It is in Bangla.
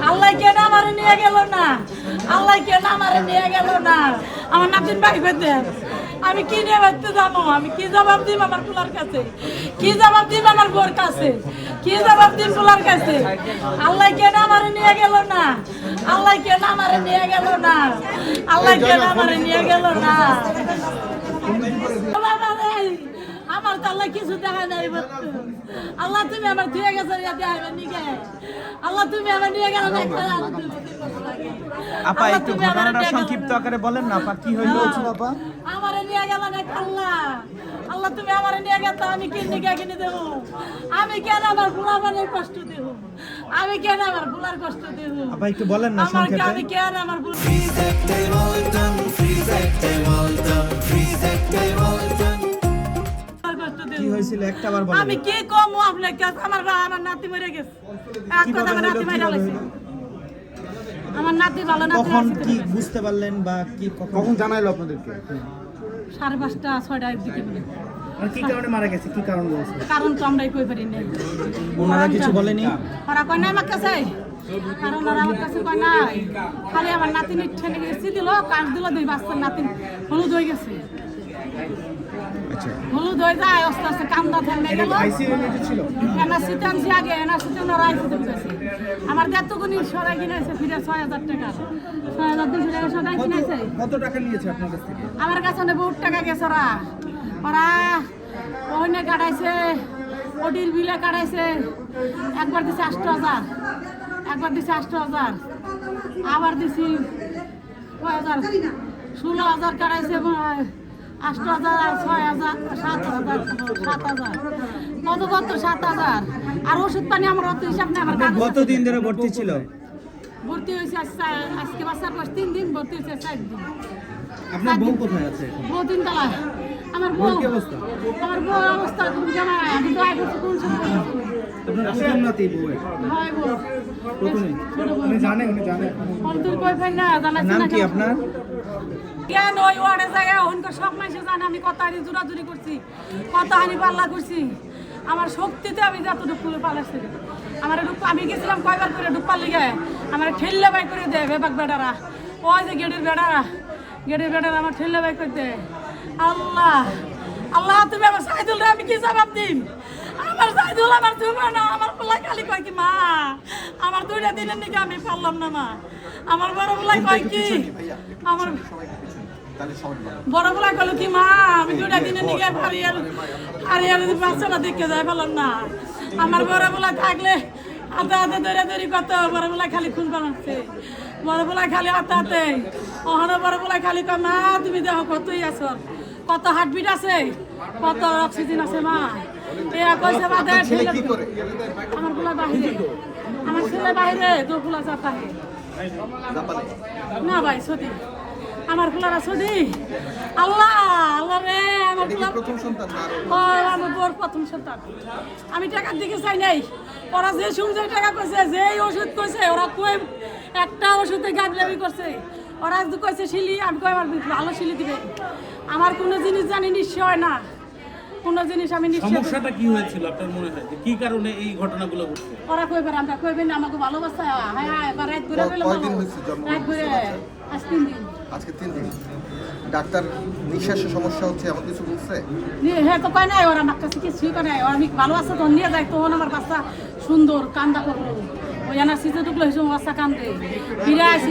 আল্লাহ কেন আমার নিয়ে গেল না? আল্লাহ কেন আমার নিয়ে গেল না? আমার নাতিন ভাই পেতে আমি কি নিয়ে বাড়তে যাবো? আমি কি জবাব দিব আমার পোলার কাছে? কি জবাব দিব আমার বোর কাছে? কি জবাব দিব পোলার কাছে? আল্লাহ কেন আমার নিয়ে গেল না? আল্লাহ কেন আমার নিয়ে গেল না? আল্লাহ কেন আমার নিয়ে গেল না? আমার তো আল্লাহ কিছু দেখা নাই। আল্লাহ তুমি আমার ধুয়ে গেছো, আল্লাহ তুমি আমার নিয়ে গেল না। আপা একটু ঘটনাটা সংক্ষিপ্ত আকারে বলেন না আপা, কি হইলো? আপা আমার নিয়ে গেল না আল্লাহ। আল্লাহ তুমি আমার নিয়ে গেছো, আমি কিনে দেব? আমি কেন আমার পোলাপানের কষ্ট দেব? আমি কেন আমার পোলার কষ্ট দেব? আপা একটু বলেন না আমার সংক্ষেপে। আমি কেন আমার কি হয়েছিল একটাবার বলেন। আমি কি কম আপনার কাছে? আমার নাতি মরে গেছে। এক কথা আমার নাতি মারা গেছে। আমার নাতি ভালো নাতি। কখন কি বুঝতে পারলেন বা কি কখন জানাইলো আপনাদেরকে? 5:30 6টার দিকে বলে। আর কি কারণে মারা গেছে, কি কারণ বলছে? কারণ তো আমরাই কই পারি না। ওনারা কিছু বলেনি? ওরা কয় না আমার কাছে, কারণ ওরা আমার কাছে কয় না। খালি আমার নাতিনি ঠেলে গেছে দিল, কাজ দিল, 2 বাচ্চার নাতিন হলুদ হয়ে গেছে। হলুদ হয়ে যায়, আস্তে আস্তে কান্দা থেমে গেল। এনআরসিতে আনছি আগে, এনআরসিতে ওনারা আইসিতে গেছে। আমার দেড়টুকুনি সরাই কিনেছে ফিরে 6,000 টাকা, 6,200 টাকা সরাই কিনেছে। কত টাকা নিয়েছে আপনার কাছ থেকে? আমার কাছে বহুত টাকা গেছে। ওরা ওখানে কাটাইছে, ওটির বিলে কাটাইছে। একবার দিছে 8,000, একবার দিছে 8,000, আবার দিছি 16,000 কাটাইছে। 8,000 আর 6,000 7,000 7,000 কত 7,000। আর ওষুধ পানি আমার অত হিসাব নেই। আমার কতদিন ধরে ভর্তি ছিল? ভর্তি হয়েছে আজকে বাচ্চার পাশ 3 দিন, ভর্তি হয়েছে 4 দিন। আপনার বউ কোথায় আছে? বউ 3 তলায়। আমার বউ কি অবস্থা? আমার বউ অবস্থা খুব জানা। আমি তো আগে কোন সময় আপনার প্রথম নাতি বউয়ের? হয় বউ প্রথমে উনি জানে অন্তর কই পাই না জানাচ্ছি নাম না। কি আপনার? কেন ওই ওয়ার্ডে জায়গায় ওখানকার সব মানুষ জানে আমি কত হানি জোরাজুরি করছি, কত হানি পাল্লা করছি। আমার শক্তিতে আমি যতটুকু পালাচ্ছি। আমার আমি গেছিলাম কয়বার করে ডুপার লিগে আমার ঠেললে বাই করে দেয় বেবাক বেড়ারা। ওই যে গেটের বেড়ারা আমার ঠেললে বাই করে দেয়। আল্লাহ আল্লাহ তুমি আমার সাইদুল রে আমি কি জবাব দিম? আমার সাইদুল আমার তুমি না। আমার পোলা খালি কয় কি মা আমার 2টা দিনের নিকে আমি পারলাম না মা। আমার বড় পোলা কয় কি আমার বড় পোলা কল কি মা আমি 2টা দিনের নিকে হারিয়ার বাচ্চাটা দেখে যাই পারলাম না। আমার বড় পোলা থাকলে হাতে হাতে ধরে কত বড় পোলা খালি খুন বানাচ্ছে। বড় পোলা খালি হাতে ওখানে বড় পোলা খালি কয় মা তুমি দেখো কতই আছো, কত হার্টবিট আছে, কত অক্সিজেন আছে মা। কইছে বাদে আমার পোলা বাহিরে, আমার ছেলে বাহিরে, 2 পোলা জাপানে না ভাই সদি। আমার পোলারা সদি। আল্লাহ আল্লাহ রে আমার পোলা প্রথম সন্তান না? আমার বোর প্রথম সন্তান। আমি টাকার দিকে চাই নাই। ওরা যে সূর্যের টাকা কইছে, যে ওষুধ কইছে, ওরা কই একটা ওষুধে গাবলামি করছে। ওরা কইছে শিলি, আমি কই আমার ভালো শিলি দিবে। আমার কোনো জিনিস জানি নিশ্চয় হয় না, কোনো জিনিস আমি নিশ্চয়। সমস্যাটা কি হয়েছিল আপনার মনে হয়, যে কি কারণে এই ঘটনাগুলো ঘটছে? ওরা কইবার আমরা কইবেন না আমাকে ভালোবাসা। হ্যাঁ হ্যাঁ এবার রাত ঘুরে পেলাম। কয়দিন হয়েছে জন্ম? রাত ঘুরে আজ 3 দিন। আজকে 3 দিন। ডাক্তার নিঃশ্বাসের সমস্যা হচ্ছে এমন কিছু বলছে? হ্যাঁ তো কয় নাই, ওরা আমার কাছে কিছুই করে নাই। ওরা আমি ভালোবাসা তো নিয়ে যায়, তখন আমার বাচ্চা সুন্দর কান্দা করলো। ওই এনআরসিতে ঢুকলো, এই সময় বাচ্চা কান্দে ফিরে আসি।